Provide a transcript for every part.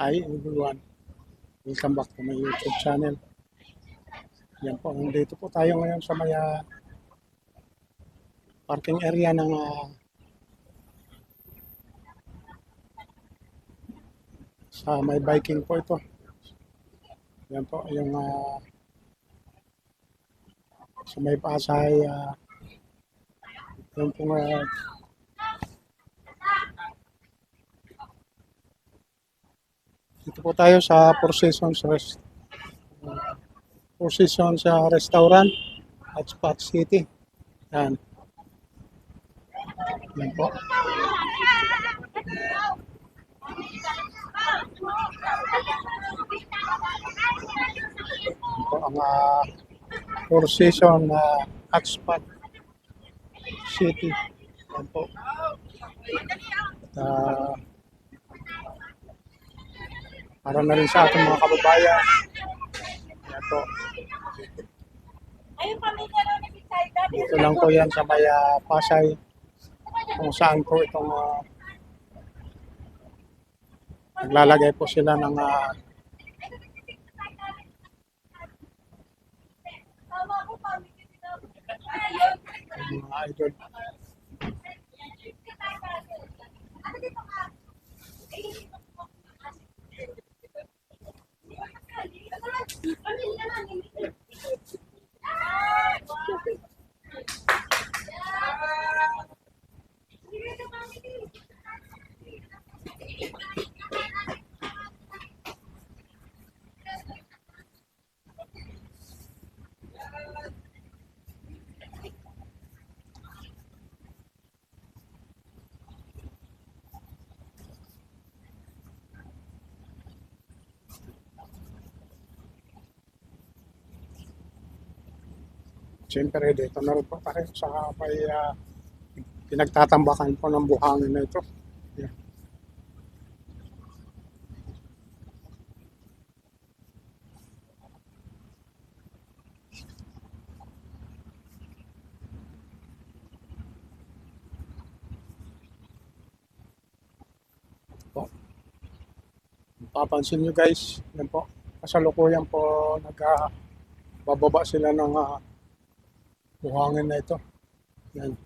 Hi everyone, welcome back to my YouTube channel. Yan po, nandito po tayo ngayon sa may parking area ng sa may biking po ito. Yan po, yung sa may Pasay, yan po dito po tayo sa Four Seasons Restaurant at Spot City. Yan, yan po. Yan po ang Four Seasons at Spot City. Yan po. At, para na rin sa ating mga kababayan. Yan po. Dito lang po yan sa may Pasay, kung saan po itong naglalagay po sila ng mga idol. Siyempre, dito na rin po tayo sa may pinagtatambakan po ng buhangin na ito. Yan. Po. Papansin nyo guys, yan po. Kasalukuyan po nagbababa sila ng buhangin na ito. Yan.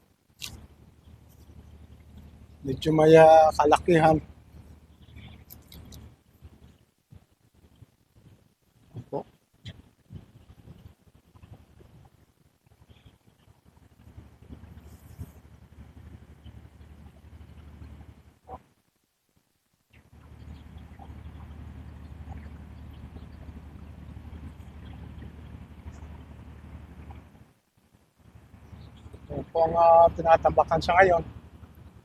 Medyo may kalakihan. Po. Ito po ang tinatambakan sa ngayon.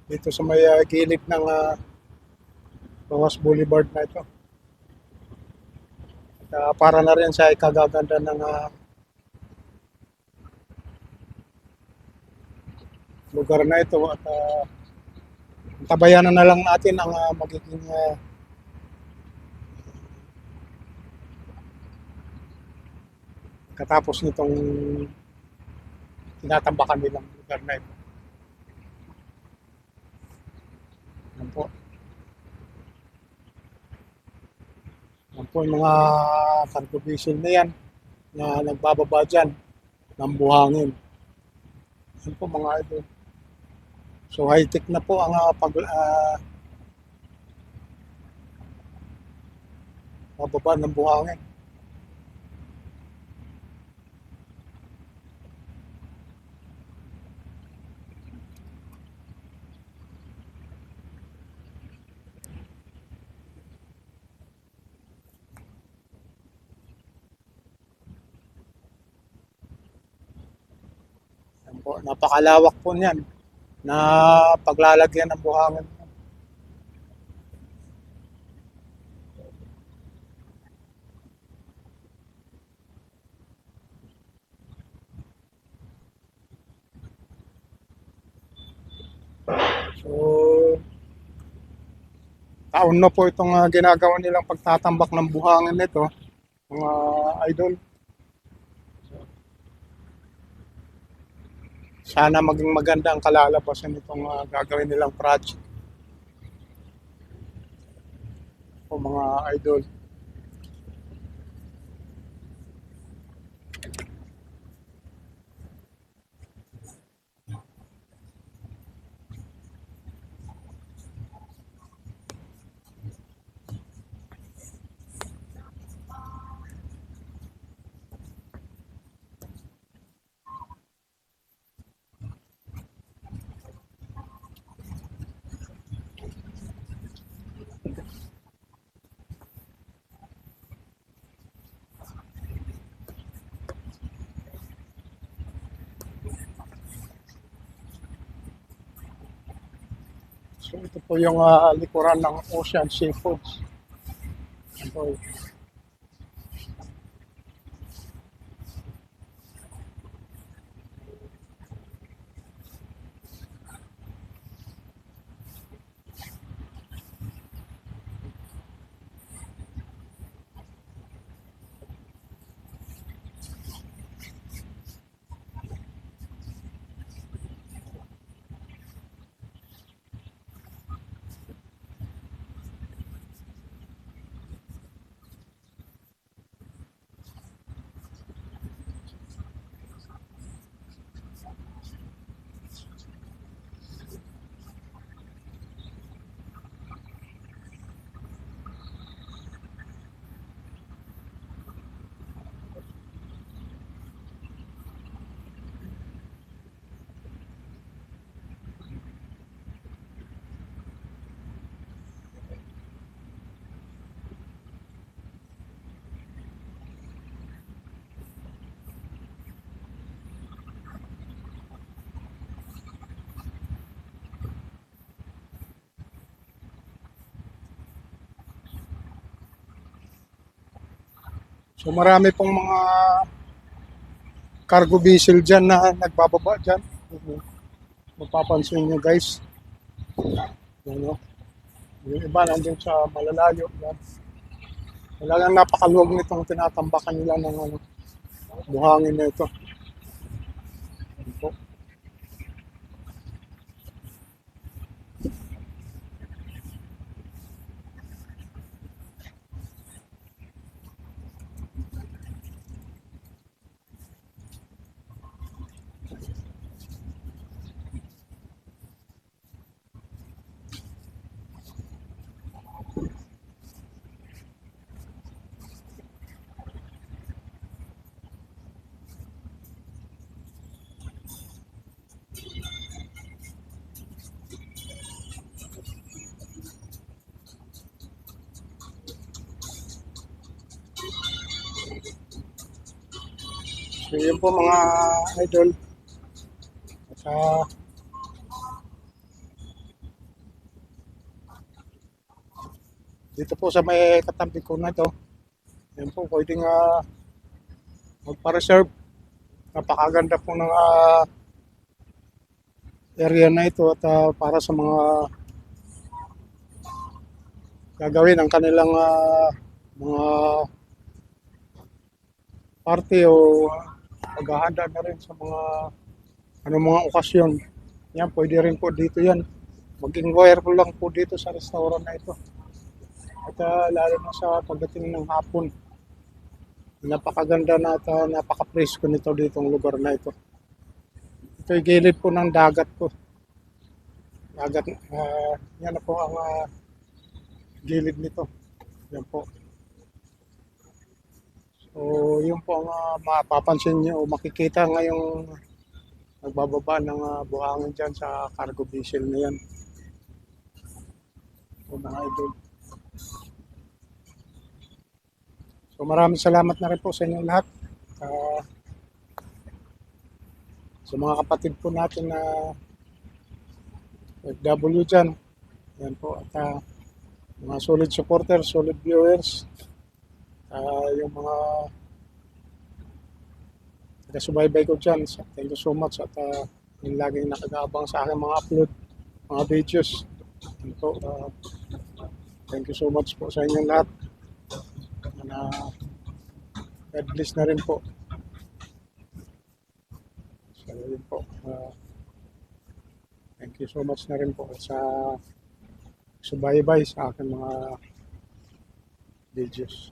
Dito sa may gilid ng Rojas Boulevard na ito. At, para na rin sa ikagaganda ng lugar na ito at tabayanan na lang natin ang magiging katapos nitong tinatambakan nilang lugar na ito. Yan po. Yan po yung mga cargo vessel na yan na nagbababa dyan ng buhangin. Yan po mga idol. So high-tech na po ang pagbaba ng buhangin. Yan po, napakalawak po niyan na paglalagyan ng buhangin. So taon na po itong ginagawa nilang pagtatambak ng buhangin nito, mga idol. Sana maging maganda ang kalalabasan nitong gagawin nilang project. po mga idol. So ito po yung likuran ng Ocean Seafoods. Ito, so marami pong mga cargo vessel dyan na nagbababa dyan. Mapapansin nyo guys. Ano, yung iba nandun sa malalayo. Yan. Talagang napakaluwag nitong tinatambakan nila ng buhangin na ito. Ito. So yun po mga idol. At dito po sa may katabi ko na ito, yan po pwedeng magpa-reserve. Napakaganda po ng area na ito at para sa mga gagawin ang kanilang mga party o paghahanda na rin sa mga okasyon. Yan, pwede rin po dito yan. Mag-inquire po lang po dito sa restaurant na ito. At lalo na sa pagdating ng hapon, napakaganda na at napaka-presko nito ditong lugar na ito. Ito'y gilid po ng dagat po. Dagat, yan na po ang gilid nito. Yan po. So, yun po ang mapapansin nyo o makikita ngayong nagbababa ng buhangin dyan sa cargo vessel na yan. So, mga idol. So, maraming salamat na rin po sa inyong lahat. Sa mga kapatid po natin na FW dyan. Yan po. At mga solid supporters, solid viewers. Yung mga taga-subaybay ko dyan. So, thank you so much at yung laging nakag-aabang sa aking mga upload, mga videos. Yan po, thank you so much po sa inyong lahat. God bless na rin po. So, yun po. Thank you so much na rin po sa subaybay sa aking mga videos.